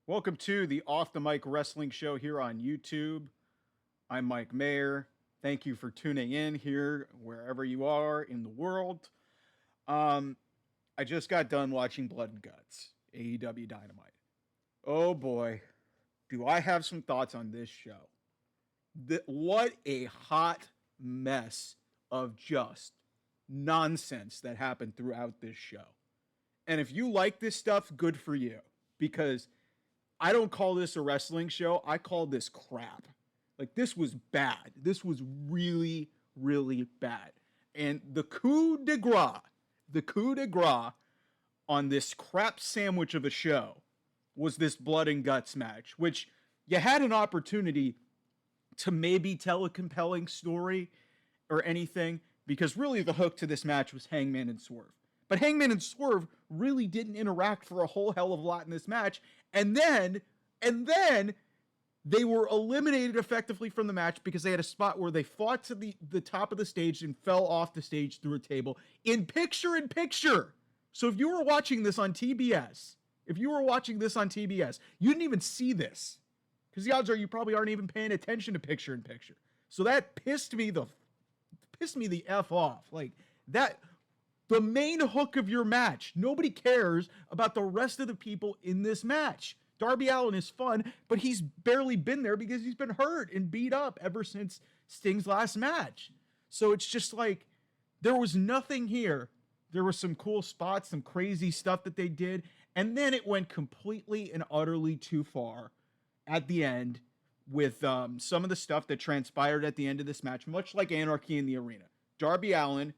Welcome to the Off the Mic Wrestling Show here on YouTube. I'm Mike Mayer. Thank you for tuning in here wherever you are in the world. I just got done watching Blood and Guts, AEW Dynamite. Oh boy, do I have some thoughts on this show. What a hot mess of just nonsense that happened throughout this show. And if you like this stuff, good for you. Because I don't call this a wrestling show. I call this crap. Like, this was bad. This was really, really bad. And the coup de grace on this crap sandwich of a show was this blood and guts match, which you had an opportunity to maybe tell a compelling story or anything, because really the hook to this match was Hangman and Swerve. But Hangman and Swerve really didn't interact for a whole hell of a lot in this match. And then they were eliminated effectively from the match because they had a spot where they fought to the top of the stage and fell off the stage through a table in picture. So if you were watching this on TBS, you didn't even see this. Because the odds are you probably aren't even paying attention to picture in picture. So that pissed me the F off. Like, that, the main hook of your match. Nobody cares about the rest of the people in this match. Darby Allin is fun, but he's barely been there because he's been hurt and beat up ever since Sting's last match. So it's just like, there was nothing here. There were some cool spots, some crazy stuff that they did, and then it went completely and utterly too far at the end with some of the stuff that transpired at the end of this match, much like Anarchy in the Arena. Darby Allin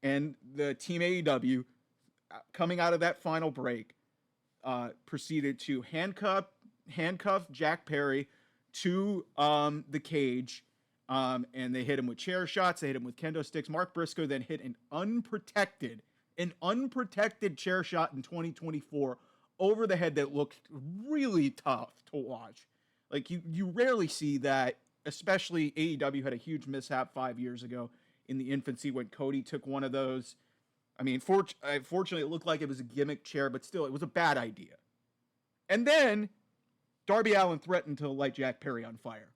and the Team AEW, coming out of that final break, proceeded to handcuff Jack Perry to the cage, and they hit him with chair shots. They hit him with kendo sticks. Mark Briscoe then hit an unprotected chair shot in 2024 over the head that looked really tough to watch. Like, you rarely see that, especially AEW had a huge mishap 5 years ago in the infancy when Cody took one of those. I mean, fortunately, it looked like it was a gimmick chair, but still, it was a bad idea. And then Darby Allin threatened to light Jack Perry on fire.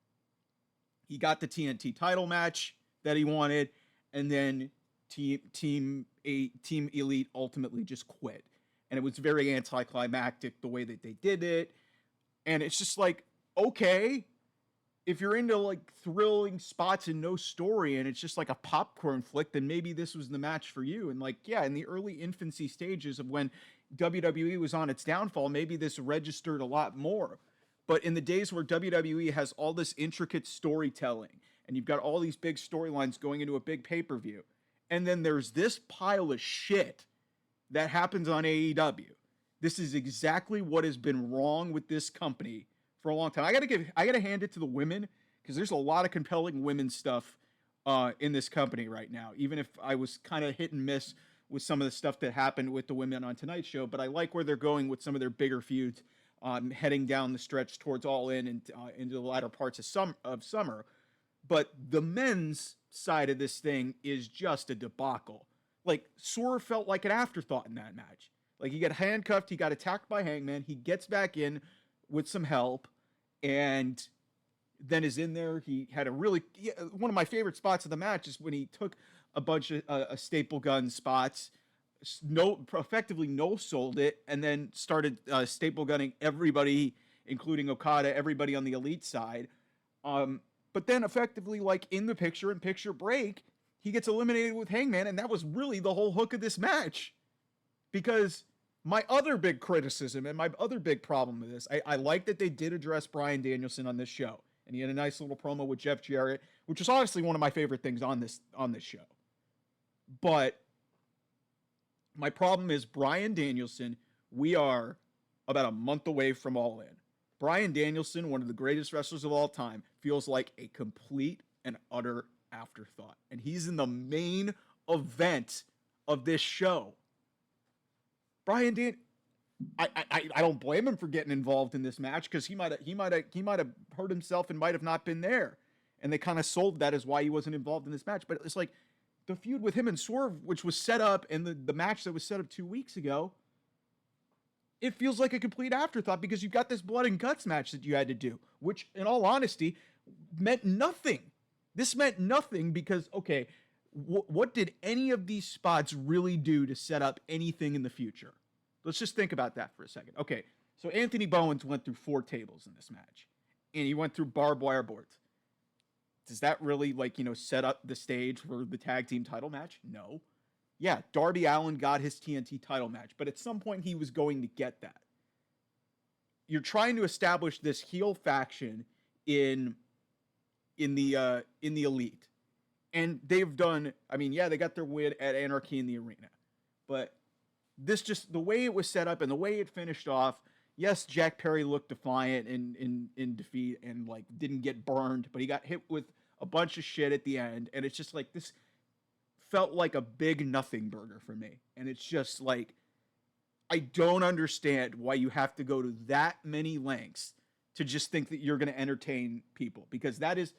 He got the TNT title match that he wanted, and then Team Elite ultimately just quit. And it was very anticlimactic the way that they did it. And it's just like, okay, if you're into like thrilling spots and no story and it's just like a popcorn flick, then maybe this was the match for you. And like, yeah, in the early infancy stages of when WWE was on its downfall, maybe this registered a lot more. But in the days where WWE has all this intricate storytelling and you've got all these big storylines going into a big pay-per-view, and then there's this pile of shit that happens on AEW. This is exactly what has been wrong with this company for a long time. I gotta hand it to the women, because there's a lot of compelling women's stuff in this company right now. Even if I was kind of hit and miss with some of the stuff that happened with the women on tonight's show, but I like where they're going with some of their bigger feuds, heading down the stretch towards All In and into the latter parts of summer. But the men's side of this thing is just a debacle. Like, Swerve felt like an afterthought in that match. Like, he got handcuffed, he got attacked by Hangman, he gets back in with some help, and then is in there. He had one of my favorite spots of the match is when he took a bunch of staple gun spots, effectively no-sold it, and then started staple gunning everybody, including Okada, everybody on the Elite side. But then effectively, like, in the picture-in-picture break, he gets eliminated with Hangman, and that was really the whole hook of this match. Because my other big criticism and my other big problem with this, I like that they did address Bryan Danielson on this show. And he had a nice little promo with Jeff Jarrett, which is honestly one of my favorite things on this show. But my problem is Bryan Danielson, we are about a month away from All In. Bryan Danielson, one of the greatest wrestlers of all time, feels like a complete and utter afterthought. And he's in the main event of this show. I don't blame him for getting involved in this match, because he might have hurt himself and might have not been there, and they kind of sold that as why he wasn't involved in this match. But it's like the feud with him and Swerve, which was set up, and the match that was set up 2 weeks ago, it feels like a complete afterthought because you've got this blood and guts match that you had to do, which, in all honesty, meant nothing. This meant nothing because, okay, what did any of these spots really do to set up anything in the future? Let's just think about that for a second. Okay, so Anthony Bowens went through 4 tables in this match, and he went through barbed wire boards. Does that really, like, set up the stage for the tag team title match? No. Yeah, Darby Allin got his TNT title match, but at some point he was going to get that. You're trying to establish this heel faction in the Elite, and they've done. I mean, yeah, they got their win at Anarchy in the Arena, but this just the way it was set up and the way it finished off. Yes, Jack Perry looked defiant in defeat and like didn't get burned, but he got hit with a bunch of shit at the end, and it's just like this felt like a big nothing burger for me. And it's just like, I don't understand why you have to go to that many lengths to just think that you're going to entertain people, because that is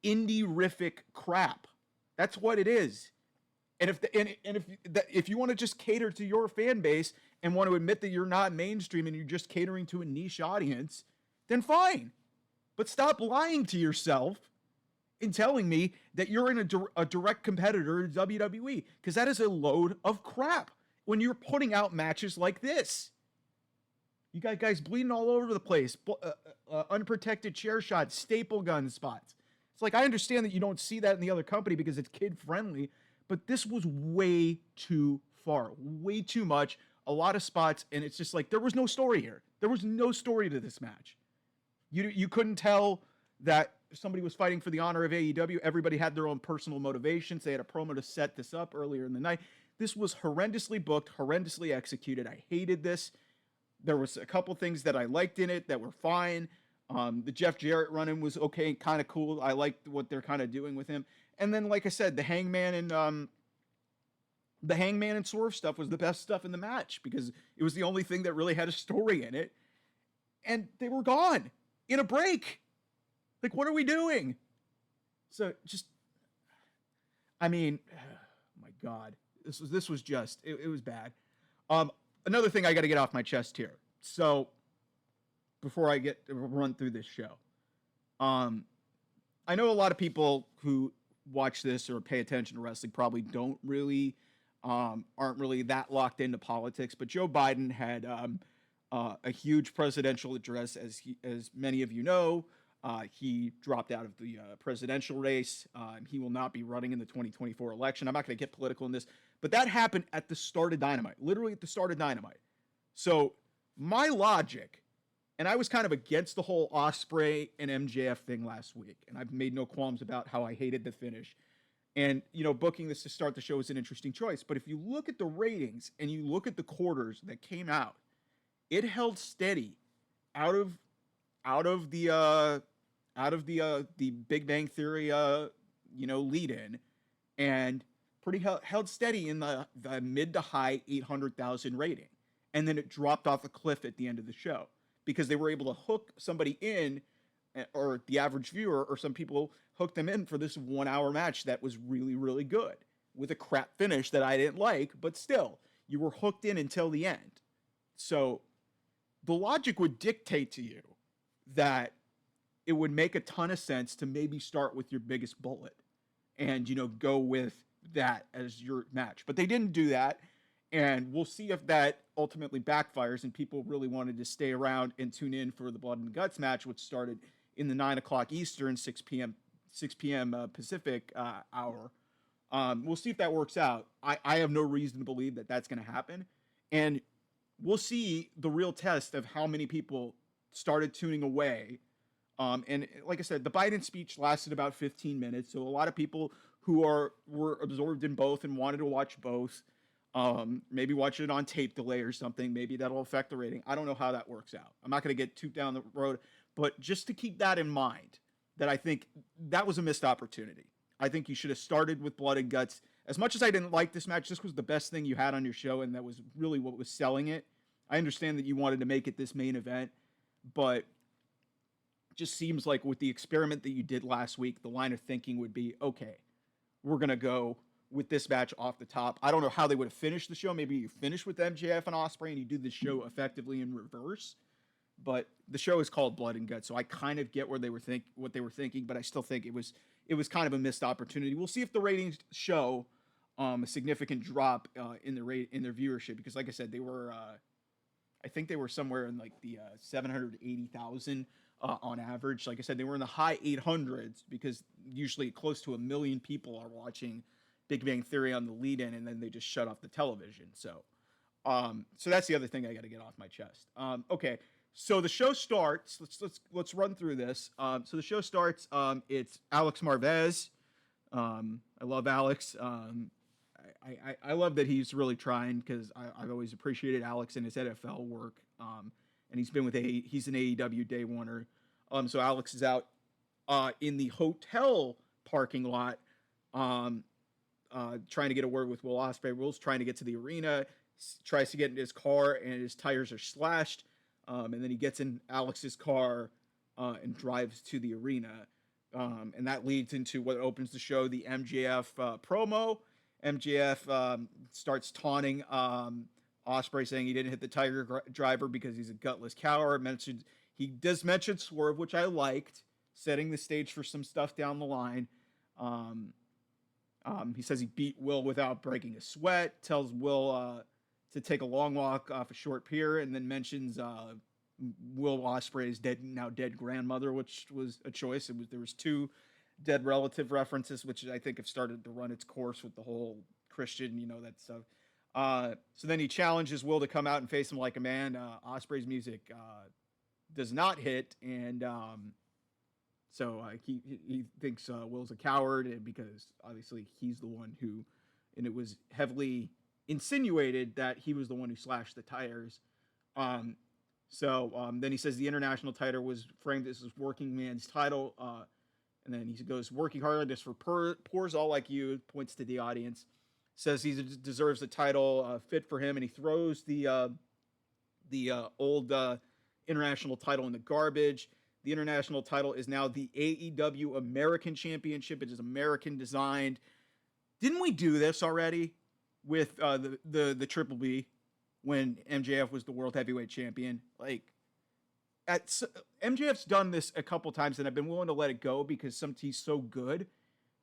indie-rific crap. That's what it is. And if you want to just cater to your fan base and want to admit that you're not mainstream and you're just catering to a niche audience, then fine. But stop lying to yourself in telling me that you're in a direct competitor to WWE, because that is a load of crap when you're putting out matches like this. You got guys bleeding all over the place, unprotected chair shots, staple gun spots. It's like, I understand that you don't see that in the other company because it's kid friendly, but this was way too far, way too much, a lot of spots, and it's just like, there was no story here. There was no story to this match. You couldn't tell that somebody was fighting for the honor of AEW. Everybody had their own personal motivations. They had a promo to set this up earlier in the night. This was horrendously booked, horrendously executed. I hated this. There was a couple things that I liked in it that were fine. The Jeff Jarrett run-in was okay, kind of cool. I liked what they're kind of doing with him. And then, like I said, the Hangman and Swerve stuff was the best stuff in the match because it was the only thing that really had a story in it. And they were gone in a break. Like, what are we doing? So just, I mean, oh my God, this was just, it was bad. Another thing I got to get off my chest here. So before I get to run through this show, I know a lot of people who watch this or pay attention to wrestling probably don't really, aren't really that locked into politics, but Joe Biden had a huge presidential address, as many of you know. He dropped out of the presidential race. He will not be running in the 2024 election. I'm not going to get political in this, but that happened at the start of Dynamite, literally at the start of Dynamite. So my logic, and I was kind of against the whole Ospreay and MJF thing last week, and I've made no qualms about how I hated the finish. And, booking this to start the show is an interesting choice. But if you look at the ratings and you look at the quarters that came out, it held steady out of the Big Bang Theory, lead in, and pretty held steady in the mid to high 800,000 rating. And then it dropped off a cliff at the end of the show because they were able to hook somebody in, or the average viewer, or some people hooked them in for this 1 hour match that was really, really good with a crap finish that I didn't like, but still, you were hooked in until the end. So the logic would dictate to you that it would make a ton of sense to maybe start with your biggest bullet and, go with that as your match. But they didn't do that. And we'll see if that ultimately backfires and people really wanted to stay around and tune in for the Blood and Guts match, which started in the 9 o'clock Eastern, 6 p.m. Pacific hour. We'll see if that works out. I have no reason to believe that that's going to happen. And we'll see the real test of how many people started tuning away. And like I said, the Biden speech lasted about 15 minutes. So a lot of people who were absorbed in both and wanted to watch both, maybe watch it on tape delay or something. Maybe that'll affect the rating. I don't know how that works out. I'm not going to get too down the road, but just to keep that in mind, that I think that was a missed opportunity. I think you should have started with Blood and Guts. As much as I didn't like this match, this was the best thing you had on your show, and that was really what was selling it. I understand that you wanted to make it this main event, but it just seems like with the experiment that you did last week, the line of thinking would be, okay, we're going to go with this match off the top. I don't know how they would have finished the show. Maybe you finish with MJF and Ospreay and you do the show effectively in reverse. But the show is called Blood and Guts, so I kind of get where they were what they were thinking, but I still think it was kind of a missed opportunity. We'll see if the ratings show a significant drop in their viewership, because like I said, they were I think they were somewhere in like the 780,000 on average. Like I said, they were in the high 800s because usually close to 1 million people are watching Big Bang Theory on the lead-in, and then they just shut off the television. So that's the other thing I got to get off my chest. Okay, so the show starts. Let's run through this. So the show starts. It's Alex Marvez. I love Alex. I love that he's really trying, because I've always appreciated Alex and his NFL work. And he's been with he's an AEW day oneer. So Alex is out in the hotel parking lot, trying to get a word with Will Ospreay. Will's trying to get to the arena, tries to get in his car, and his tires are slashed. And then he gets in Alex's car and drives to the arena. And that leads into what opens the show, the MJF promo. MJF starts taunting Ospreay, saying he didn't hit the Tiger Driver because he's a gutless coward. He does mention Swerve, which I liked, setting the stage for some stuff down the line. He says he beat Will without breaking a sweat, tells Will to take a long walk off a short pier, and then mentions Will Ospreay's now dead grandmother, which was a choice. There was 2 dead relative references, which I think have started to run its course with the whole Christian, that stuff. So then he challenges Will to come out and face him like a man. Ospreay's music does not hit, and so he thinks Will's a coward, because obviously he's the one who, and it was heavily insinuated that he was the one who slashed the tires. So then he says the international title was framed as working man's title. And then he goes, working hard just for poors all like you, points to the audience, says he deserves the title, fit for him, and he throws the old international title in the garbage. The international title is now the AEW American Championship. It is American designed. Didn't we do this already with the Triple B when MJF was the World Heavyweight Champion? Like, MJF's done this a couple times, and I've been willing to let it go because he's so good.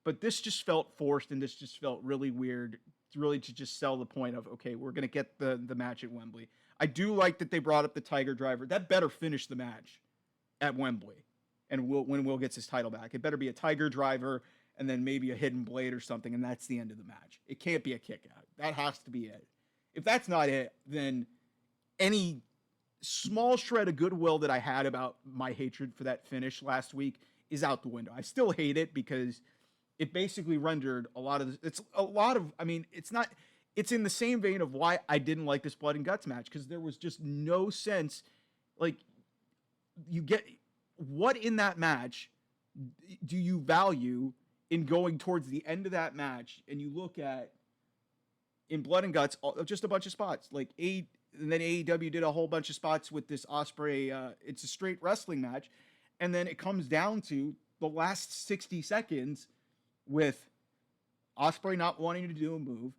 But this just felt forced, and this just felt really weird, really to just sell the point of, okay, we're going to get the match at Wembley. I do like that they brought up the Tiger Driver. That better finish the match at Wembley, and when Will gets his title back. It better be a Tiger Driver and then maybe a Hidden Blade or something, and that's the end of the match. It can't be a kick out. That has to be it. If that's not it, then any small shred of goodwill that I had about my hatred for that finish last week is out the window. I still hate it because it basically rendered it's in the same vein of why I didn't like this Blood and Guts match, because there was just no sense. Like, you get, what in that match do you value in going towards the end of that match, and you look at in Blood and Guts just a bunch of spots, and then AEW did a whole bunch of spots with this Ospreay. It's a straight wrestling match. And then it comes down to the last 60 seconds with Ospreay not wanting to do a move,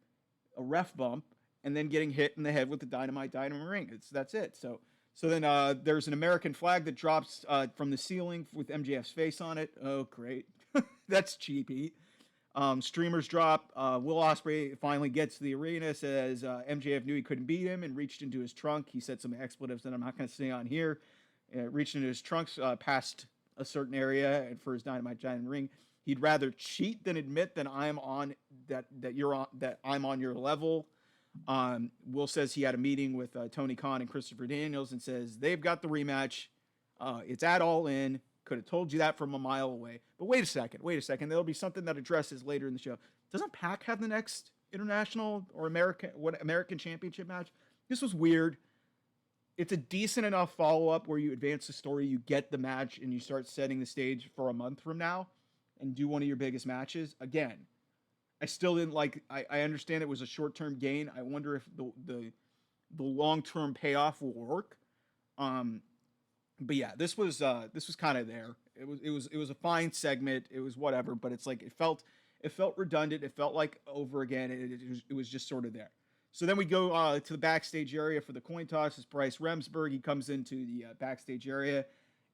a ref bump, and then getting hit in the head with the Dynamite ring. That's it. So then there's an American flag that drops from the ceiling with MJF's face on it. Oh, great. That's cheapy. Streamers drop. Will Ospreay finally gets to the arena, says MJF knew he couldn't beat him and reached into his trunk. He said some expletives that I'm not going to say on here. Reached into his trunks past a certain area, and for his Dynamite ring, he'd rather cheat than admit that I'm on your level. Will says he had a meeting with Tony Khan and Christopher Daniels and says they've got the rematch. It's at All In. Could have told you that from a mile away. But wait a second. There'll be something that addresses later in the show. Doesn't Pac have the next international or American championship match? This was weird. It's a decent enough follow-up where you advance the story, you get the match, and you start setting the stage for a month from now and do one of your biggest matches. Again, I still didn't like, I understand it was a short-term gain. I wonder if the long-term payoff will work. But yeah, this was kind of there. It was a fine segment. It was whatever, but it's like it felt It felt redundant. It felt like over again. It was just sort of there. So then we go to the backstage area for the coin toss. It's Bryce Remsburg. He comes into the backstage area,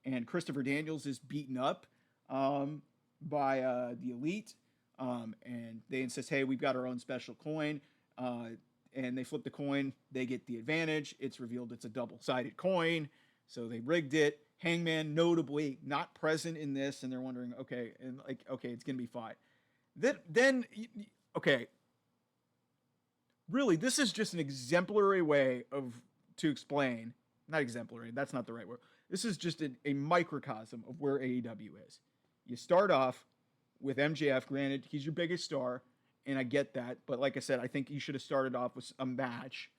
and Christopher Daniels is beaten up by the Elite. And they insist, hey, we've got our own special coin. And they flip the coin. They get the advantage. It's revealed it's a double-sided coin. So they rigged it. Hangman, notably, not present in this. And they're wondering, okay, it's going to be fine. Then, okay. Really, this is just an exemplary way to explain. Not exemplary. That's not the right word. This is just a microcosm of where AEW is. You start off with MJF. Granted, he's your biggest star. And I get that, but like I said, I think you should have started off with a match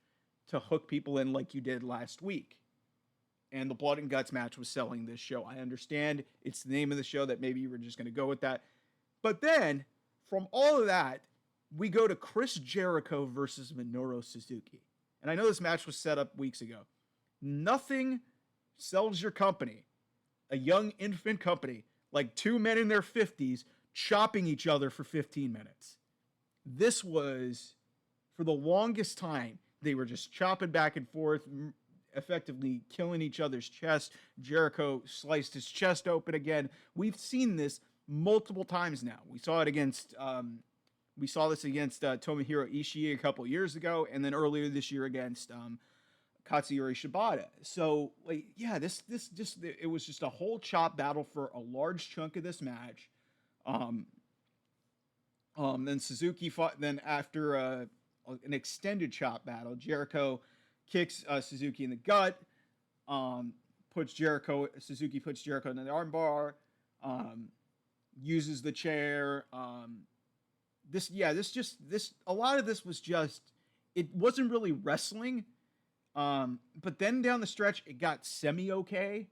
to hook people in like you did last week. And the Blood and Guts match was selling this show. I understand it's the name of the show that maybe you were just going to go with that. But then, from all of that, we go to Chris Jericho versus Minoru Suzuki. And I know this match was set up weeks ago. Nothing sells your company, a young infant company, like two men in their 50s chopping each other for 15 minutes. This was, for the longest time, they were just chopping back and forth, effectively killing each other's chest. Jericho sliced his chest open again. We've seen this multiple times now. We saw this against Tomohiro Ishii a couple years ago, and then earlier this year against Katsuyori Shibata. So, like, yeah, it was just a whole chop battle for a large chunk of this match. Then Suzuki fought. Then after an extended chop battle, Jericho kicks Suzuki in the gut. Suzuki puts Jericho in the armbar. Uses the chair. A lot of this was just. It wasn't really wrestling. But then down the stretch, it got semi-okay.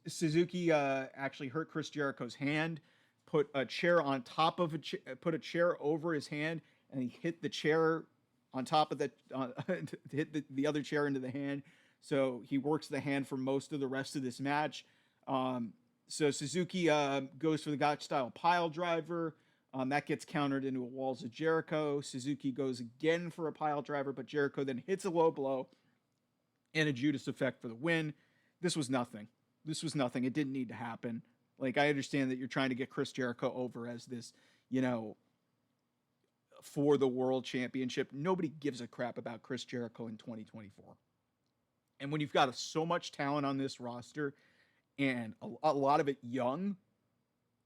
Suzuki actually hurt Chris Jericho's hand. Put a chair on top of put a chair over his hand, and he hit the chair on top of hit the other chair into the hand. So he works the hand for most of the rest of this match. So Suzuki goes for the Gotch style pile driver. That gets countered into a Walls of Jericho. Suzuki goes again for a pile driver, but Jericho then hits a low blow and a Judas effect for the win. This was nothing. It didn't need to happen. Like, I understand that you're trying to get Chris Jericho over as this, for the world championship. Nobody gives a crap about Chris Jericho in 2024. And when you've got so much talent on this roster and a lot of it young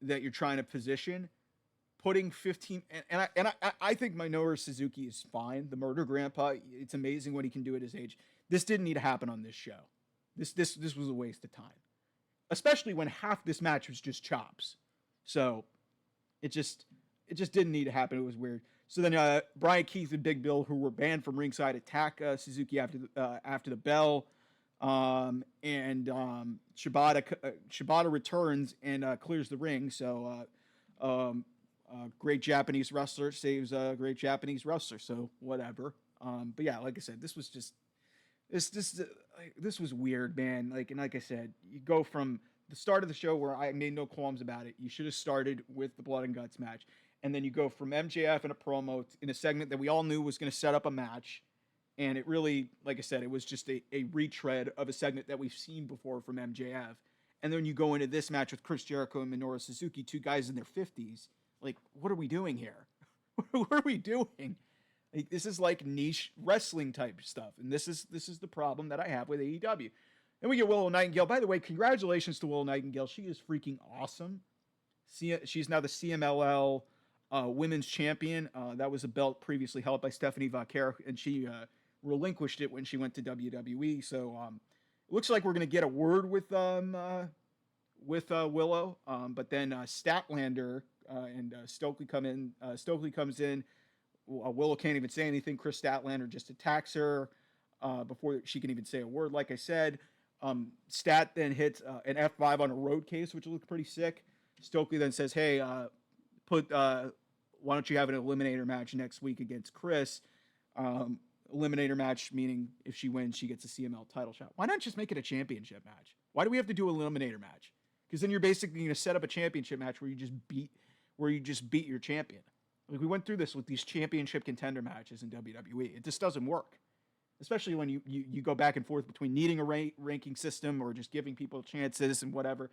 that you're trying to position, putting 15 and I think Minoru Suzuki is fine. The Murder Grandpa, it's amazing what he can do at his age. This didn't need to happen on this show. This was a waste of time, especially when half this match was just chops. So it just didn't need to happen. It was weird. So then Brian Keith and Big Bill, who were banned from ringside, attack Suzuki after the bell. Shibata returns and clears the ring. So great Japanese wrestler saves a great Japanese wrestler. So whatever. But yeah, like I said, this was just this was weird, man. Like I said, you go from the start of the show where I made no qualms about it. You should have started with the Blood and Guts match. And then you go from MJF in a promo in a segment that we all knew was going to set up a match. And it really, like I said, it was just a retread of a segment that we've seen before from MJF. And then you go into this match with Chris Jericho and Minoru Suzuki, two guys in their 50s. Like, what are we doing here? What are we doing? Like, this is like niche wrestling type stuff. And this is the problem that I have with AEW. Then we get Willow Nightingale. By the way, congratulations to Willow Nightingale. She is freaking awesome. She's now the CMLL women's champion. That was a belt previously held by Stephanie Vaquer, and she relinquished it when she went to WWE. So it looks like we're going to get a word with Willow. But then Statlander and Stokely come in. Stokely comes in. Willow can't even say anything. Chris Statlander just attacks her before she can even say a word. Like I said, Stat then hits an F5 on a road case, which looked pretty sick. Stokely then says, "Hey, why don't you have an eliminator match next week against Chris?" Eliminator match meaning if she wins, she gets a CML title shot. Why not just make it a championship match? Why do we have to do an eliminator match? Because then you're basically going to set up a championship match where you just beat where you just beat your champion. Like we went through this with these championship contender matches in WWE. It just doesn't work, especially when you go back and forth between needing a ranking system or just giving people chances and whatever.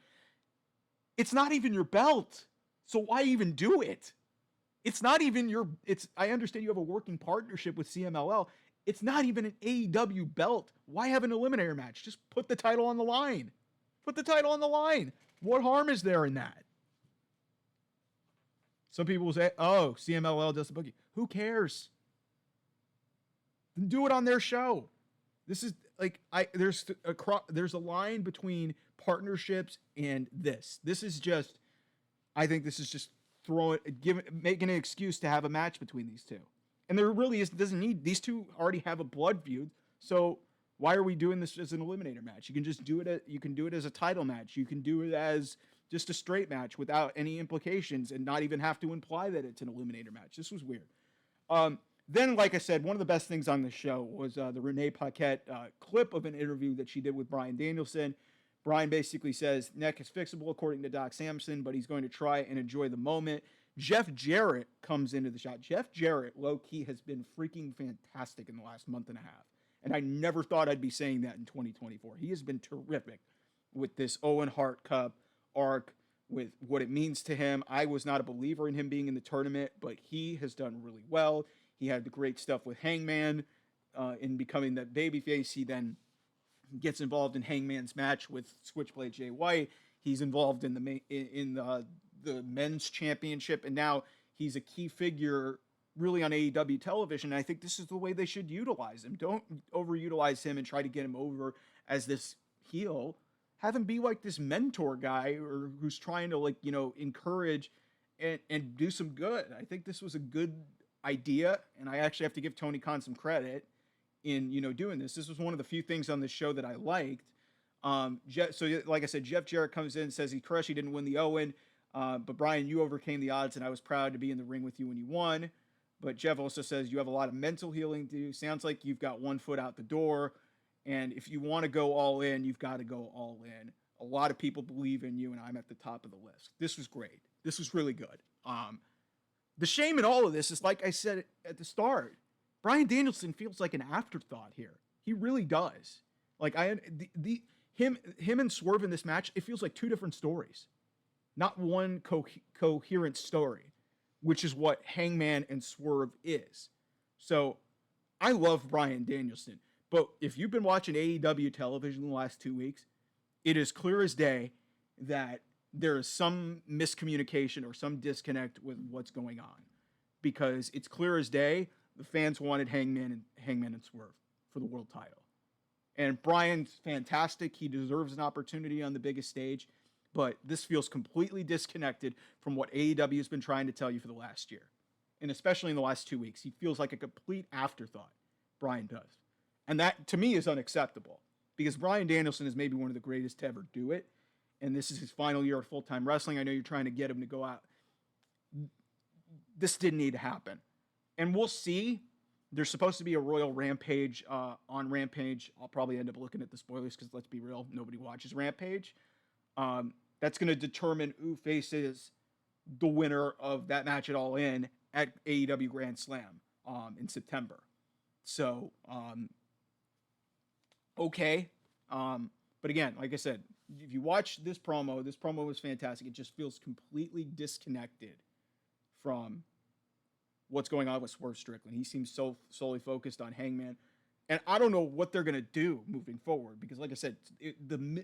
It's not even your belt, so why even do it? It's not even your. It's. I understand you have a working partnership with CMLL. It's not even an AEW belt. Why have an eliminator match? Just put the title on the line. Put the title on the line. What harm is there in that? Some people will say, "Oh, CMLL does the booking." Who cares? Then do it on their show. This is like there's a line between partnerships and this. This is just. I think this is just making an excuse to have a match between these two. And there really doesn't need, these two already have a blood feud. So why are we doing this as an eliminator match? You can just do it. You can do it as a title match. You can do it as just a straight match without any implications and not even have to imply that it's an eliminator match. This was weird. Then, like I said, one of the best things on the show was the Renee Paquette clip of an interview that she did with Bryan Danielson. Bryan basically says neck is fixable according to Doc Samson, but he's going to try and enjoy the moment. Jeff Jarrett comes into the shot. Jeff Jarrett, low-key, has been freaking fantastic in the last month and a half. And I never thought I'd be saying that in 2024. He has been terrific with this Owen Hart Cup arc, with what it means to him. I was not a believer in him being in the tournament, but he has done really well. He had the great stuff with Hangman in becoming that babyface. He then gets involved in Hangman's match with Switchblade Jay White. He's involved in the men's championship, and now he's a key figure really on AEW television. And I think this is the way they should utilize him. Don't overutilize him and try to get him over as this heel. Have him be like this mentor guy or who's trying to encourage and do some good. I think this was a good idea, and I actually have to give Tony Khan some credit in doing this. This was one of the few things on this show that I liked. So like I said, Jeff Jarrett comes in and says he crushed. He didn't win the Owen. But Bryan, you overcame the odds, and I was proud to be in the ring with you when you won. But Jeff also says you have a lot of mental healing to do. Sounds like you've got one foot out the door, and if you want to go all in, you've got to go all in. A lot of people believe in you, and I'm at the top of the list. This was great. This was really good. The shame in all of this is, like I said at the start, Bryan Danielson feels like an afterthought here. He really does. Like him and Swerve in this match, it feels like two different stories. Not one coherent story, which is what Hangman and Swerve is. So I love Bryan Danielson, but if you've been watching AEW television the last 2 weeks, it is clear as day that there is some miscommunication or some disconnect with what's going on, because it's clear as day the fans wanted Hangman and Swerve for the world title. And Bryan's fantastic. He deserves an opportunity on the biggest stage. But this feels completely disconnected from what AEW has been trying to tell you for the last year. And especially in the last 2 weeks. He feels like a complete afterthought, Bryan does. And that, to me, is unacceptable. Because Bryan Danielson is maybe one of the greatest to ever do it. And this is his final year of full-time wrestling. I know you're trying to get him to go out. This didn't need to happen. And we'll see. There's supposed to be a Royal Rampage on Rampage. I'll probably end up looking at the spoilers because, let's be real, nobody watches Rampage. That's going to determine who faces the winner of that match at All In at AEW Grand Slam in September. So, okay. But again, like I said, if you watch this promo was fantastic. It just feels completely disconnected from what's going on with Swerve Strickland. He seems so solely focused on Hangman. And I don't know what they're going to do moving forward because, like I said,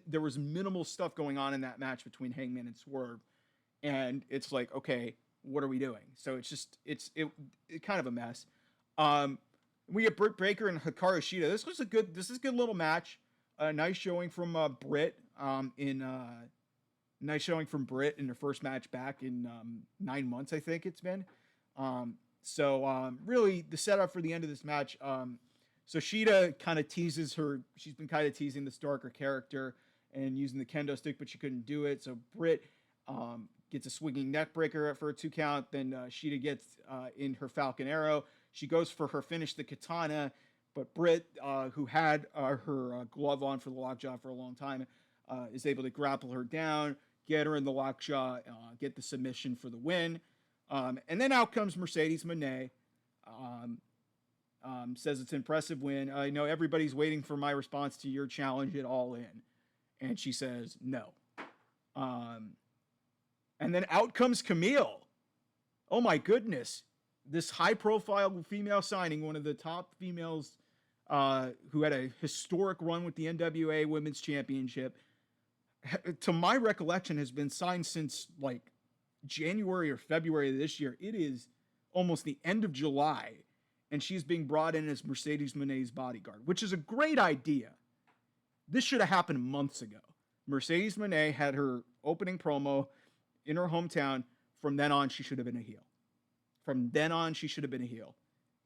there was minimal stuff going on in that match between Hangman and Swerve. And it's like, okay, what are we doing? So it's kind of a mess. We get Britt Baker and Hikaru Shida. This is a good little match. Nice showing from Britt nice showing from Britt in her first match back in 9 months, I think it's been. Really the setup for the end of this match. So Shida kind of teases her. She's been kind of teasing this darker character and using the kendo stick, but she couldn't do it. So Britt gets a swinging neck breaker for a 2 count. Then Shida gets in her Falcon Arrow. She goes for her finish, the Katana. But Britt, who had her glove on for the lockjaw for a long time, is able to grapple her down, get her in the lockjaw, get the submission for the win. And then out comes Mercedes Moné. Says it's an impressive win. I know everybody's waiting for my response to your challenge at All In. And she says no. And then out comes Camille. Oh my goodness. This high profile female signing, one of the top females who had a historic run with the NWA Women's Championship, to my recollection, has been signed since like January or February of this year. It is almost the end of July, and she's being brought in as Mercedes Moné's bodyguard, which is a great idea. This should have happened months ago. Mercedes Moné had her opening promo in her hometown. From then on, she should have been a heel. From then on, she should have been a heel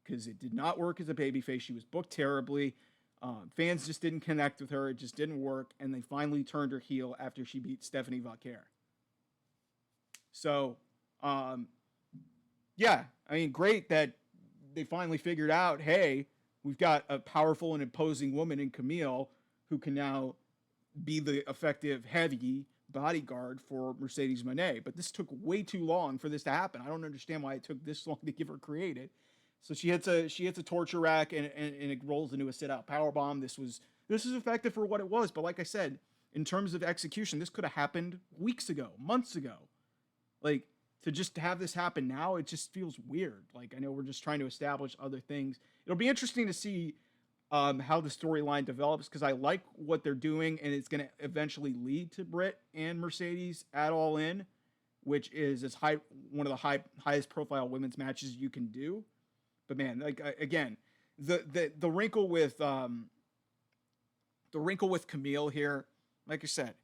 because it did not work as a babyface. She was booked terribly. Fans just didn't connect with her. It just didn't work. And they finally turned her heel after she beat Stephanie Vaquer. So, yeah, I mean, great that they finally figured out, hey, we've got a powerful and imposing woman in Camille who can now be the effective heavy bodyguard for Mercedes Moné. But this took way too long for this to happen. I don't understand why it took this long to give her created. So she hits a torture rack and it rolls into a sit-out powerbomb. This is effective for what it was. But like I said, in terms of execution, this could have happened weeks ago, months ago. Like, to just have this happen now, it just feels weird. Like, I know we're just trying to establish other things. It'll be interesting to see how the storyline develops, because I like what they're doing, and it's going to eventually lead to Britt and Mercedes at All In, which is one of the highest profile women's matches you can do. But man, like again, the wrinkle with Camille here, like I said,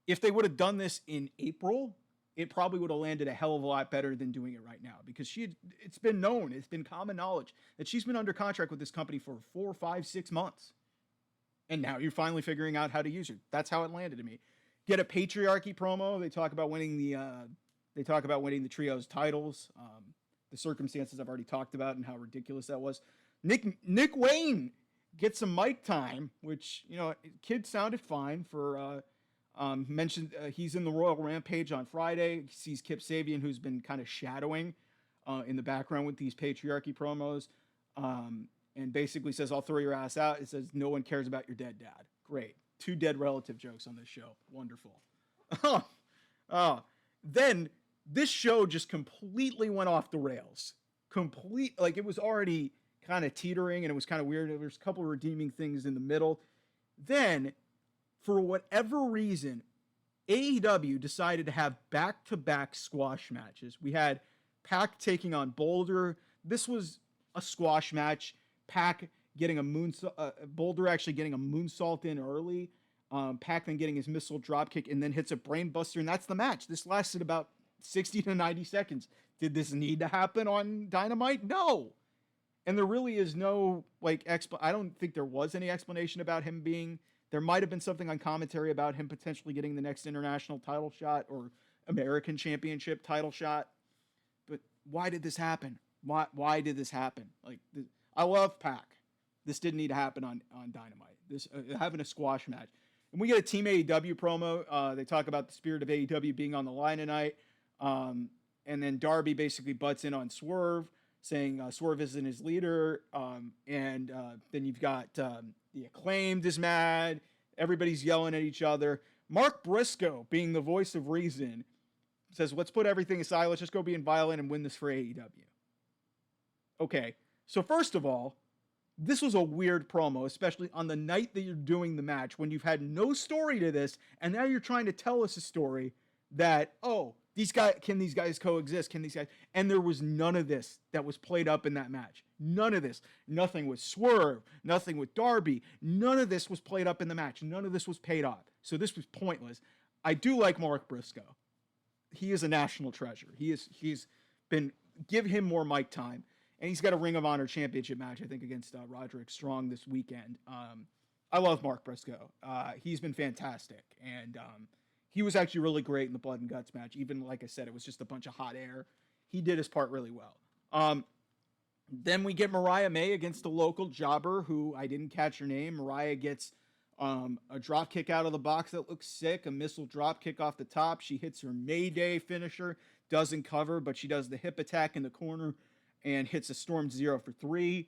if they would have done this in April, it probably would have landed a hell of a lot better than doing it right now, because it's been known, it's been common knowledge that she's been under contract with this company for 4, 5, 6 months. And now you're finally figuring out how to use her. That's how it landed to me. Get a patriarchy promo. They talk about winning the trios titles. The circumstances I've already talked about and how ridiculous that was. Nick Wayne gets some mic time, which, kid sounded fine for, mentioned he's in the Royal Rampage on Friday. He sees Kip Sabian, who's been kind of shadowing in the background with these patriarchy promos, and basically says, I'll throw your ass out. It says, no one cares about your dead dad. Great. 2 dead relative jokes on this show. Wonderful. Then this show just completely went off the rails. Like, it was already kind of teetering, and it was kind of weird. There's a couple of redeeming things in the middle. Then, for whatever reason, AEW decided to have back-to-back squash matches. We had Pac taking on Boulder. This was a squash match. Pac getting Boulder actually getting a moonsault in early. Pac then getting his missile dropkick and then hits a brainbuster, and that's the match. This lasted about 60 to 90 seconds. Did this need to happen on Dynamite? No. And there really is no, I don't think there was any explanation about him being... There might have been something on commentary about him potentially getting the next international title shot or American championship title shot. But why did this happen? Why did this happen? I love Pac. This didn't need to happen on Dynamite. This having a squash match. And we get a Team AEW promo. They talk about the spirit of AEW being on the line tonight. And then Darby basically butts in on Swerve, saying Swerve isn't his leader. And then you've got the Acclaimed is mad. Everybody's yelling at each other. Mark Briscoe, being the voice of reason, says, let's put everything aside. Let's just go being violent and win this for AEW. Okay, so first of all, this was a weird promo, especially on the night that you're doing the match, when you've had no story to this, and now you're trying to tell us a story that, these guys coexist? And there was none of this that was played up in that match. None of this. Nothing with Swerve. Nothing with Darby. None of this was played up in the match. None of this was paid off. So this was pointless. I do like Mark Briscoe. He is a national treasure. Give him more mic time. And he's got a Ring of Honor championship match, I think, against Roderick Strong this weekend. I love Mark Briscoe. He's been fantastic. And he was actually really great in the Blood and Guts match. Even, like I said, it was just a bunch of hot air. He did his part really well. Then we get Mariah May against a local jobber who I didn't catch her name. Mariah gets a drop kick out of the box that looks sick, a missile drop kick off the top. She hits her Mayday finisher, doesn't cover, but she does the hip attack in the corner and hits a Storm Zero for 3.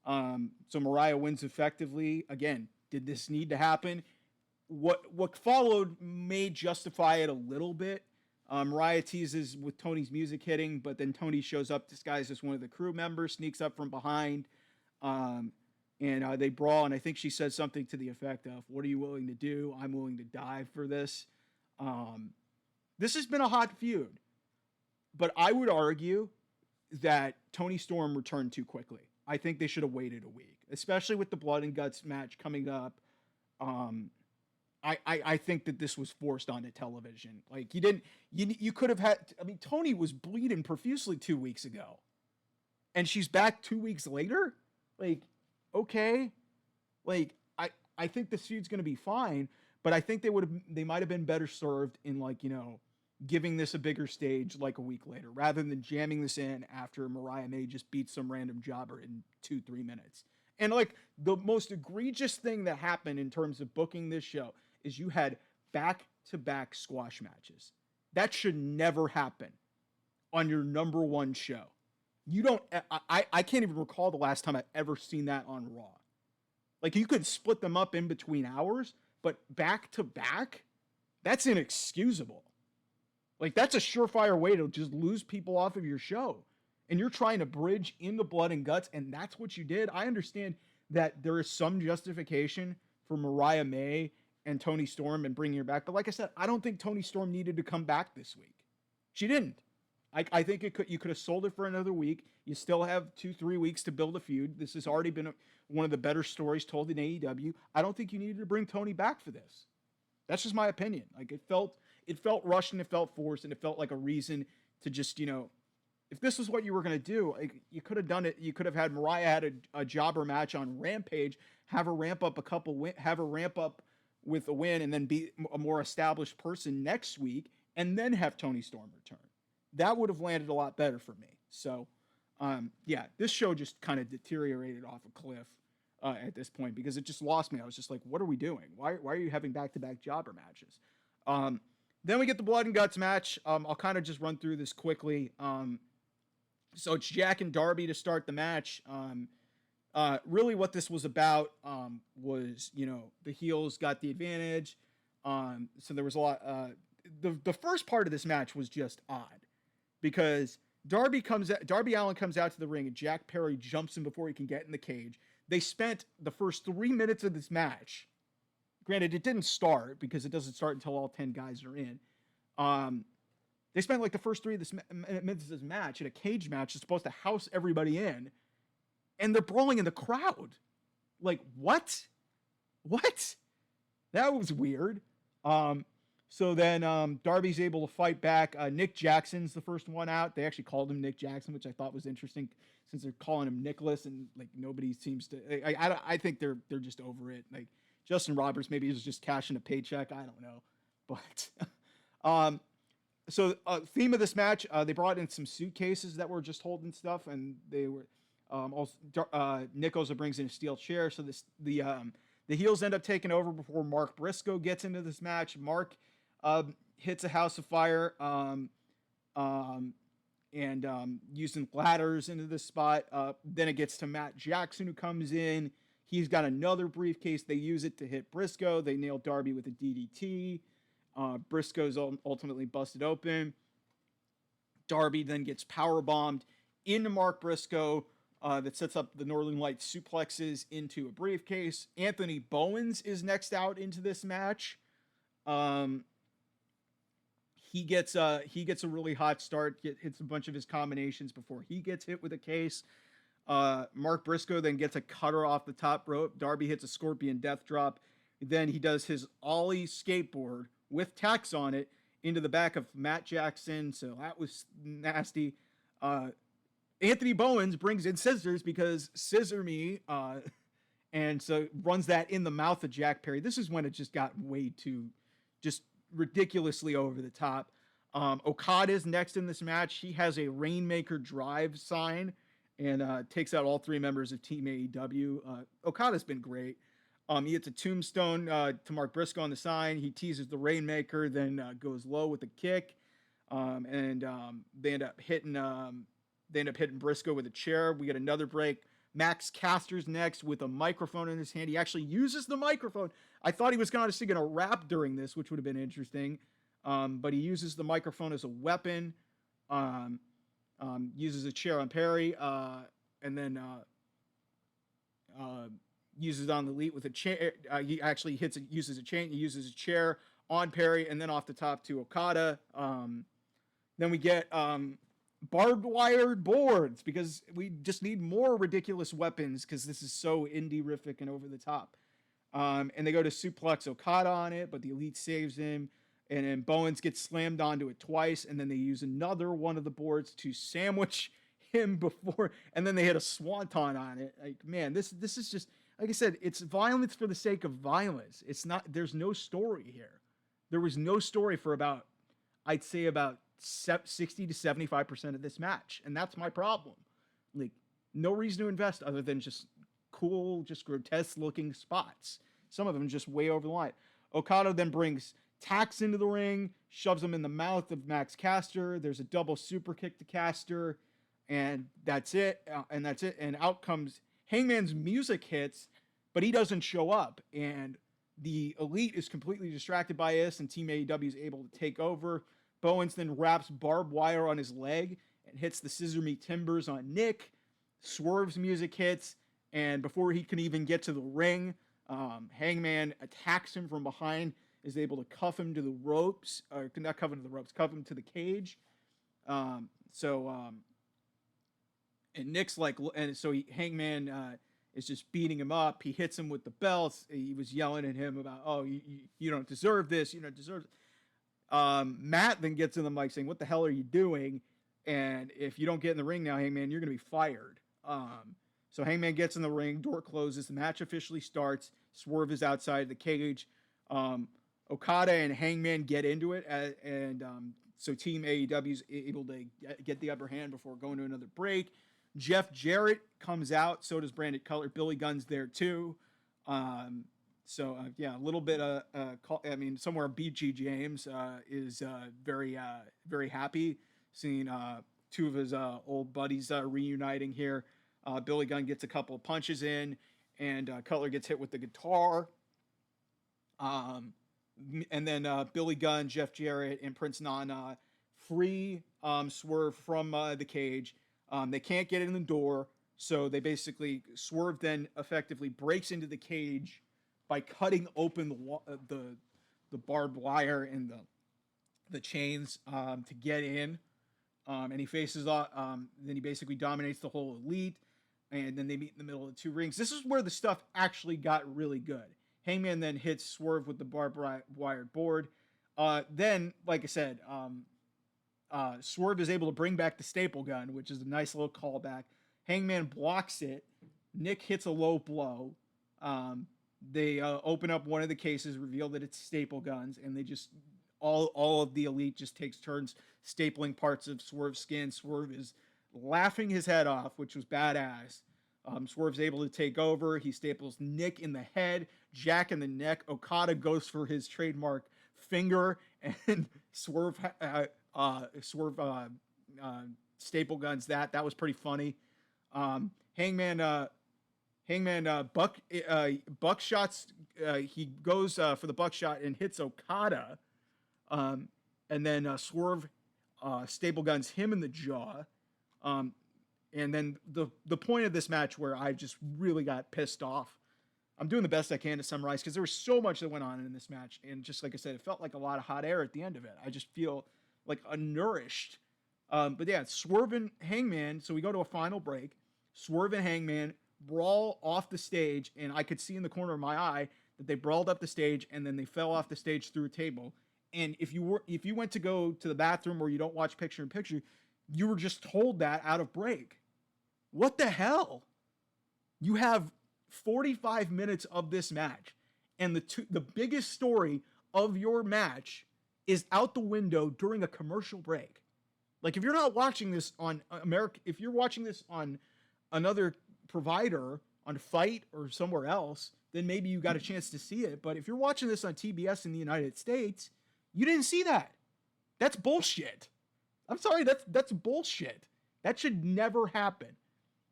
So Mariah wins effectively. Again, did this need to happen? What followed may justify it a little bit. Mariah teases with Tony's music hitting, but then Tony shows up disguised as one of the crew members, sneaks up from behind, um, and they brawl. And I think she says something to the effect of, "What are you willing to do? I'm willing to die for this." Um, this has been a hot feud, but I would argue that Tony Storm returned too quickly. I think they should have waited a week, especially with the Blood and Guts match coming up. Um, I think that this was forced onto television. Like you could have had. I mean, Tony was bleeding profusely 2 weeks ago, and she's back 2 weeks later. Like, okay, like I think this feud's gonna be fine, but I think they might have been better served in, like, giving this a bigger stage like a week later, rather than jamming this in after Mariah May just beat some random jobber in 2-3 minutes. And like the most egregious thing that happened in terms of booking this show is you had back-to-back squash matches. That should never happen on your number one show. You don't. I can't even recall the last time I've ever seen that on Raw. Like, you could split them up in between hours, but back to back, that's inexcusable. Like, that's a surefire way to just lose people off of your show. And you're trying to bridge in the Blood and Guts, and that's what you did. I understand that there is some justification for Mariah May and Tony Storm and bringing her back. But like I said, I don't think Tony Storm needed to come back this week. She didn't. I think you could have sold it for another week. You still have 2-3 weeks to build a feud. This has already been one of the better stories told in AEW. I don't think you needed to bring Tony back for this. That's just my opinion. Like, it felt rushed, and it felt forced, and it felt like a reason to just, if this was what you were going to do, like, you could have done it. You could have had Mariah had a jobber match on Rampage, have her ramp up with a win, and then be a more established person next week, and then have Tony Storm return. That would have landed a lot better for me. So, yeah, this show just kind of deteriorated off a cliff at this point, because it just lost me. I was just like, what are we doing? Why are you having back-to-back jobber matches? Then we get the Blood and Guts match. I'll kind of just run through this quickly. So it's Jack and Darby to start the match. Really what this was about was, the heels got the advantage. So there was a lot. The first part of this match was just odd, because Darby Allin comes out to the ring, and Jack Perry jumps him before he can get in the cage. They spent the first 3 minutes of this match. Granted, it didn't start because it doesn't start until all 10 guys are in. They spent like the first 3 minutes of this match in a cage match that's supposed to house everybody in, and they're brawling in the crowd. Like, what? That was weird. So then Darby's able to fight back. Nick Jackson's the first one out. They actually called him Nick Jackson, which I thought was interesting, since they're calling him Nicholas, and like nobody seems to. I think they're just over it. Like, Justin Roberts maybe was just cashing a paycheck. I don't know, but so theme of this match, they brought in some suitcases that were just holding stuff, and they were also Nichols brings in a steel chair. So the heels end up taking over before Mark Briscoe gets into this match. Mark hits a house of fire and using ladders into this spot. Then it gets to Matt Jackson, who comes in. He's got another briefcase. They use it to hit Briscoe. They nail Darby with a DDT. Briscoe's ultimately busted open. Darby then gets powerbombed into Mark Briscoe. That sets up the Northern Lights suplexes into a briefcase. Anthony Bowens is next out into this match. He gets a really hot start, hits a bunch of his combinations before he gets hit with a case. Mark Briscoe then gets a cutter off the top rope. Darby hits a scorpion death drop. Then he does his ollie skateboard with tacks on it into the back of Matt Jackson. So that was nasty. Anthony Bowens brings in scissors because scissor me, and so runs that in the mouth of Jack Perry. This is when it just got way too, just ridiculously over the top. Okada's next in this match. He has a Rainmaker Drive sign and takes out all 3 members of Team AEW. Okada's been great. He hits a tombstone to Mark Briscoe on the sign. He teases the Rainmaker, then goes low with a kick. and they end up hitting Briscoe with a chair. We get another break. Max Caster's next with a microphone in his hand. He actually uses the microphone. I thought he was going to rap during this, which would have been interesting. But he uses the microphone as a weapon. Uses a chair on Perry, and then uses it on the Elite with a chair. He actually uses a chain. He uses a chair on Perry, and then off the top to Okada. Then we get barbed wired boards because we just need more ridiculous weapons because this is so indie-rific and over the top. And they go to suplex Okada on it, but the Elite saves him. And then Bowens gets slammed onto it twice, and then they use another one of the boards to sandwich him before, and then they hit a swanton on it. Like, man, this is just, like I said, it's violence for the sake of violence. It's not, there's no story here. There was no story for I'd say about 60 to 75% of this match, and that's my problem. Like, no reason to invest other than just cool, just grotesque looking spots. Some of them just way over the line. Okada then brings Tax into the ring, shoves him in the mouth of Max Caster. There's a double super kick to Caster, and that's it. And out comes Hangman's music hits, but he doesn't show up. And the Elite is completely distracted by this, and Team AEW is able to take over. Bowens then wraps barbed wire on his leg and hits the scissor me timbers on Nick. Swerve's music hits, and before he can even get to the ring, Hangman attacks him from behind, is able to cuff him to the ropes, or not cuff him to the ropes, cuff him to the cage. And Nick's like, and so Hangman is just beating him up. He hits him with the belts. He was yelling at him about, oh, you don't deserve this. You don't deserve it. Matt then gets in the mic saying, what the hell are you doing? And if you don't get in the ring now, Hangman, you're going to be fired. So Hangman gets in the ring, door closes, the match officially starts. Swerve is outside the cage. Okada and Hangman get into it, and so Team AEW is able to get the upper hand before going to another break. Jeff Jarrett comes out, so does Brandon Cutler. Billy Gunn's there too. So a little bit somewhere BG James is very happy seeing two of his old buddies reuniting here. Billy Gunn gets a couple of punches in, and Cutler gets hit with the guitar. And then Billy Gunn, Jeff Jarrett, and Prince Nana free Swerve from the cage. They can't get in the door, so they basically, Swerve then effectively breaks into the cage by cutting open the barbed wire and the chains to get in. And he faces off. Then he basically dominates the whole Elite, and then they meet in the middle of the two rings. This is where the stuff actually got really good. Hangman then hits Swerve with the barbed wire board. Then, like I said, Swerve is able to bring back the staple gun, which is a nice little callback. Hangman blocks it. Nick hits a low blow. They open up one of the cases, reveal that it's staple guns, and they just all of the Elite just takes turns stapling parts of Swerve's skin. Swerve is laughing his head off, which was badass. Swerve's able to take over. He staples Nick in the head, Jack in the neck. Okada goes for his trademark finger, and Swerve staple guns that. That was pretty funny. Hangman buckshots. He goes for the buckshot and hits Okada, and then Swerve staple guns him in the jaw. And then the point of this match where I just really got pissed off. I'm doing the best I can to summarize because there was so much that went on in this match, and just like I said, it felt like a lot of hot air at the end of it. I just feel like unnourished. But yeah, Swerve and Hangman. So we go to a final break. Swerve and Hangman brawl off the stage, and I could see in the corner of my eye that they brawled up the stage and then they fell off the stage through a table. And if you went to go to the bathroom or you don't watch picture in picture, you were just told that out of break. What the hell? You have 45 minutes of this match, and the biggest story of your match is out the window during a commercial break. Like, if you're not watching this on if you're watching this on another provider, on Fight or somewhere else, then maybe you got a chance to see it. But if you're watching this on TBS in the United States, you didn't see that. That's bullshit. I'm sorry, that's bullshit. That should never happen,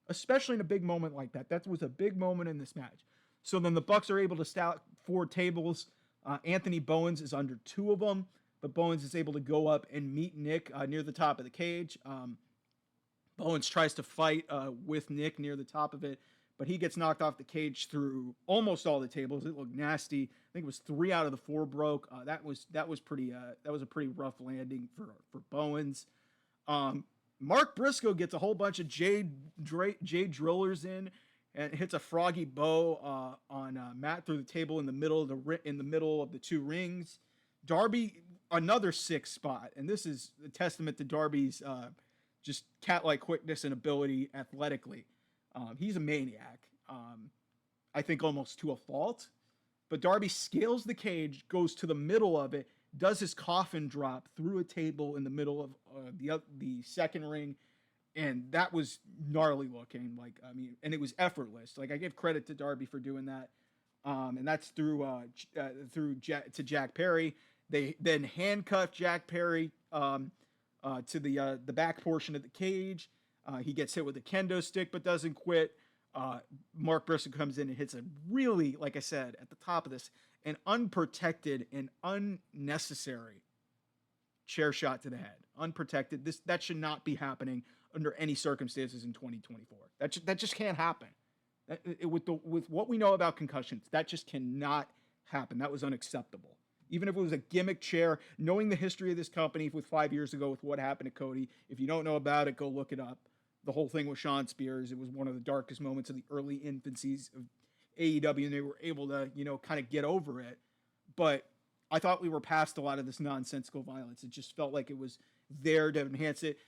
especially in a big moment like that. That was a big moment in this match. So then the Bucks are able to stack 4 tables. Anthony Bowens is under 2 of them, but Bowens is able to go up and meet Nick near the top of the cage. Bowens tries to fight with Nick near the top of it, but he gets knocked off the cage through almost all the tables. It looked nasty. I think it was 3 out of the 4 broke. That was a pretty rough landing for Bowens. Mark Briscoe gets a whole bunch of Jade Drillers in and hits a froggy bow on Matt through the table in the middle of the 2 rings. Darby, another 6 spot, and this is a testament to Darby's just cat-like quickness and ability athletically. He's a maniac. I think almost to a fault. But Darby scales the cage, goes to the middle of it, does his coffin drop through a table in the middle of the second ring, and that was gnarly looking. And it was effortless. I give credit to Darby for doing that. And that's through Jack Perry. They then handcuff Jack Perry to the back portion of the cage. He gets hit with a kendo stick but doesn't quit. Mark Briscoe comes in and hits a really, like I said, at the top of this, an unprotected and unnecessary chair shot to the head. Unprotected. That should not be happening under any circumstances in 2024. That just can't happen. With what we know about concussions, that just cannot happen. That was unacceptable. Even if it was a gimmick chair, knowing the history of this company with 5 years ago with what happened to Cody, if you don't know about it, go look it up. The whole thing with Shawn Spears, it was one of the darkest moments of the early infancies of AEW, and they were able to, kind of get over it. But I thought we were past a lot of this nonsensical violence. It just felt like it was there to enhance it.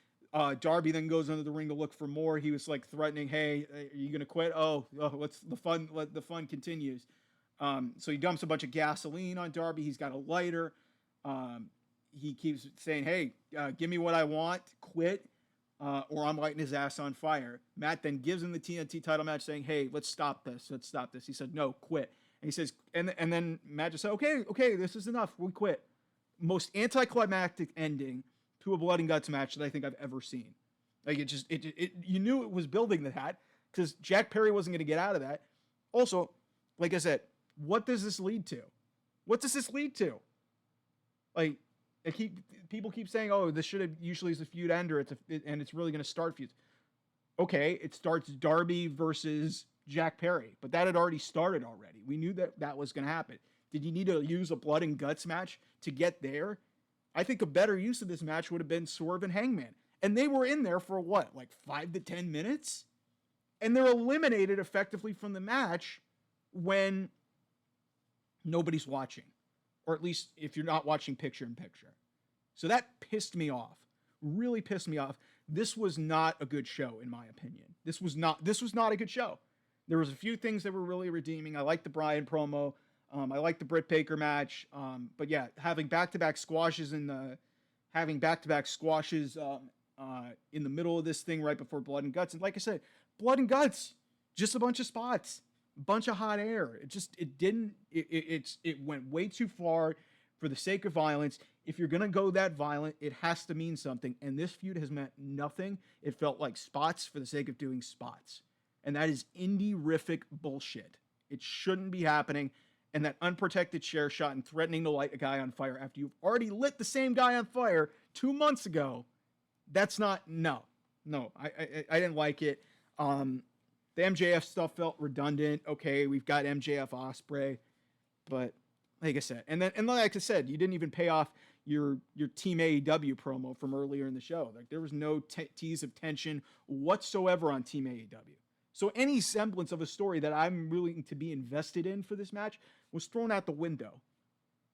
Darby then goes under the ring to look for more. He was threatening, "Hey, are you gonna quit? Oh, what's the fun? Let the fun continues." So he dumps a bunch of gasoline on Darby. He's got a lighter. He keeps saying, "Hey, give me what I want. Quit, or I'm lighting his ass on fire." Matt then gives him the TNT title match, saying, "Hey, let's stop this. Let's stop this." He said, "No, quit." And he says, and then Matt just said, "Okay, this is enough. We quit." Most anticlimactic ending to a blood and guts match that I think I've ever seen. You knew it was building to that because Jack Perry wasn't going to get out of that. Also, like I said, what does this lead to? What does this lead to? People keep saying, "Oh, this should have usually is a feud ender. And it's really going to start feuds." Okay, it starts Darby versus Jack Perry, but that had already started already. We knew that was going to happen. Did you need to use a blood and guts match to get there? I think a better use of this match would have been Swerve and Hangman, and they were in there for 5 to 10 minutes, and they're eliminated effectively from the match when nobody's watching, or at least if you're not watching picture in picture. So that pissed me off, really pissed me off. This was not a good show, in my opinion. This was not a good show. There was a few things that were really redeeming. I liked the Bryan promo. I liked the Britt Baker match. But yeah, having back-to-back squashes in the middle of this thing right before Blood and Guts. And like I said, Blood and Guts, just a bunch of spots. Bunch of hot air. It went way too far for the sake of violence. If you're gonna go that violent, it has to mean something. And this feud has meant nothing. It felt like spots for the sake of doing spots. And that is indie-rific bullshit. It shouldn't be happening. And that unprotected chair shot and threatening to light a guy on fire after you've already lit the same guy on fire 2 months ago. That's not, no. I didn't like it. The MJF stuff felt redundant. Okay, we've got MJF Ospreay, but like I said, and like I said, you didn't even pay off your Team AEW promo from earlier in the show. There was no tease of tension whatsoever on Team AEW. So any semblance of a story that I'm willing to be invested in for this match was thrown out the window.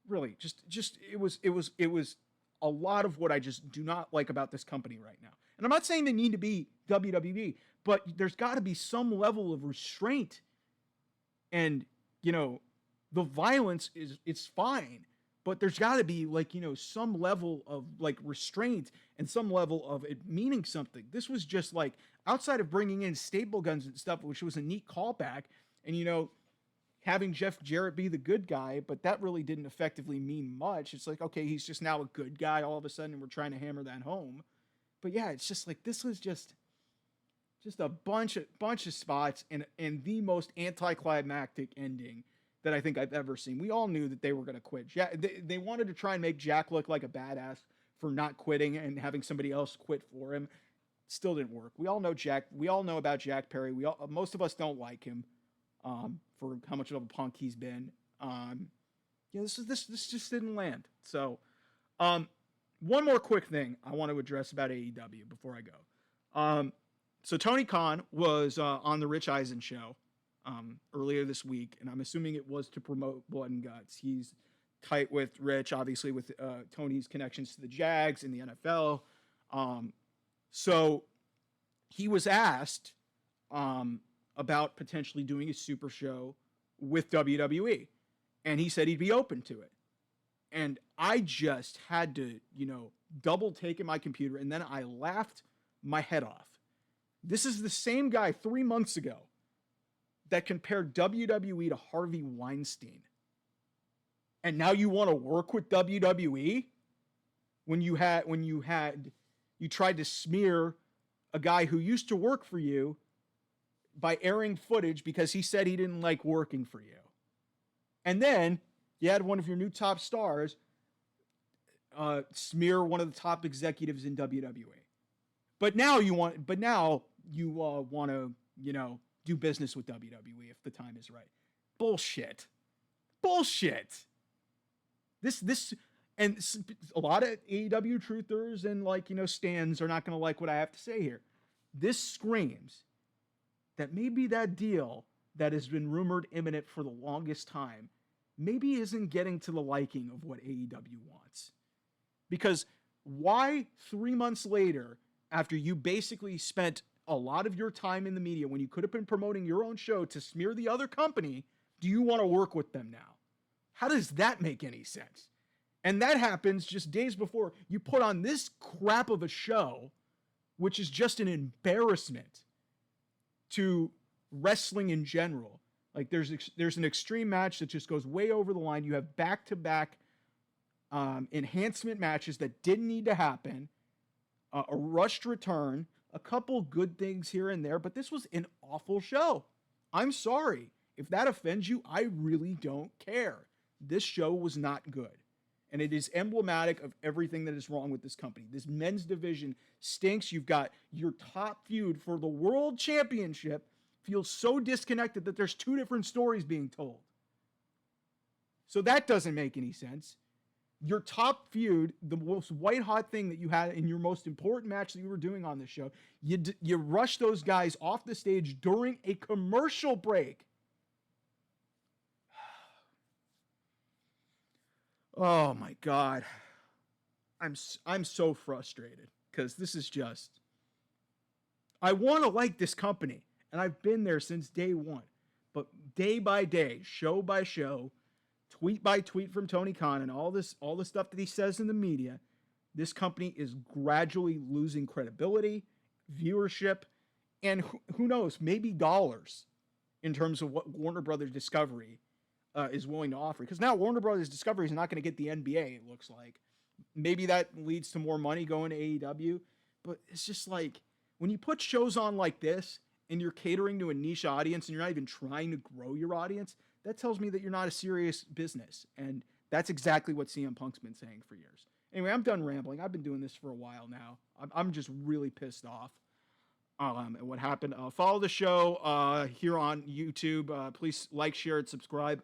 Really, just it was a lot of what I just do not like about this company right now. And I'm not saying they need to be WWE, but there's got to be some level of restraint. And, the violence it's fine, but there's got to be some level of restraint and some level of it meaning something. This was just outside of bringing in staple guns and stuff, which was a neat callback, and having Jeff Jarrett be the good guy, but that really didn't effectively mean much. It's okay, he's just now a good guy all of a sudden, and we're trying to hammer that home. But yeah, it's just like this was just a bunch of spots and the most anticlimactic ending that I think I've ever seen. We all knew that they were going to quit. They wanted to try and make Jack look like a badass for not quitting and having somebody else quit for him. Still didn't work. We all know Jack. We all know about Jack Perry. Most of us don't like him for how much of a punk he's been. Yeah, this just didn't land. So, one more quick thing I want to address about AEW before I go. So Tony Khan was on the Rich Eisen show earlier this week, and I'm assuming it was to promote Blood and Guts. He's tight with Rich, obviously with Tony's connections to the Jags and the NFL. So he was asked about potentially doing a super show with WWE, and he said he'd be open to it. And I just had to, double take in my computer, and then I laughed my head off. This is the same guy 3 months ago that compared WWE to Harvey Weinstein. And now you want to work with WWE when you tried to smear a guy who used to work for you by airing footage because he said he didn't like working for you. And then you had one of your new top stars smear one of the top executives in WWE. But now you want to, do business with WWE if the time is right. Bullshit. This and a lot of AEW truthers and stans are not going to like what I have to say here. This screams that maybe that deal that has been rumored imminent for the longest time maybe isn't getting to the liking of what AEW wants. Because why 3 months later, after you basically spent a lot of your time in the media when you could have been promoting your own show to smear the other company, do you want to work with them now? How does that make any sense? And that happens just days before you put on this crap of a show, which is just an embarrassment to wrestling in general. Like there's an extreme match that just goes way over the line. You have back-to-back enhancement matches that didn't need to happen, a rushed return, a couple good things here and there, but this was an awful show. I'm sorry. If that offends you, I really don't care. This show was not good. And it is emblematic of everything that is wrong with this company. This men's division stinks. You've got your top feud for the world championship feels so disconnected that there's two different stories being told. So that doesn't make any sense. Your top feud, the most white hot thing that you had in your most important match that you were doing on this show, you rush those guys off the stage during a commercial break. Oh my God. I'm so frustrated because this is just, I want to like this company and I've been there since day one, but day by day, show by show, tweet by tweet from Tony Khan and all the stuff that he says in the media, this company is gradually losing credibility, viewership, and who knows, maybe dollars in terms of what Warner Brothers Discovery is willing to offer. Because now Warner Brothers Discovery is not going to get the NBA, it looks like. Maybe that leads to more money going to AEW. But it's just like, when you put shows on like this, and you're catering to a niche audience, and you're not even trying to grow your audience, that tells me that you're not a serious business. And that's exactly what CM Punk's been saying for years. Anyway, I'm done rambling. I've been doing this for a while now. I'm just really pissed off at what happened. Follow the show here on YouTube. Please like, share, and subscribe.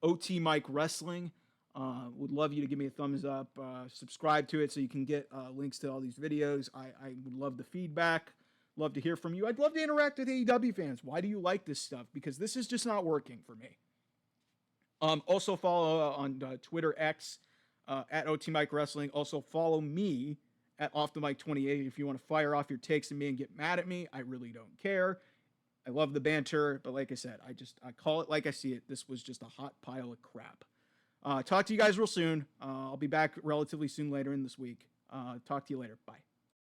OT Mike Wrestling. Would love you to give me a thumbs up. Subscribe to it so you can get links to all these videos. I would love the feedback. Love to hear from you. I'd love to interact with AEW fans. Why do you like this stuff? Because this is just not working for me. Also follow on Twitter X at OT Mike Wrestling. Also follow me at Off the Mic 28 if you want to fire off your takes at me and get mad at me. I really don't care. I love the banter, but like I said, I call it like I see it. This was just a hot pile of crap. Talk to you guys real soon. I'll be back relatively soon later in this week. Talk to you later. Bye.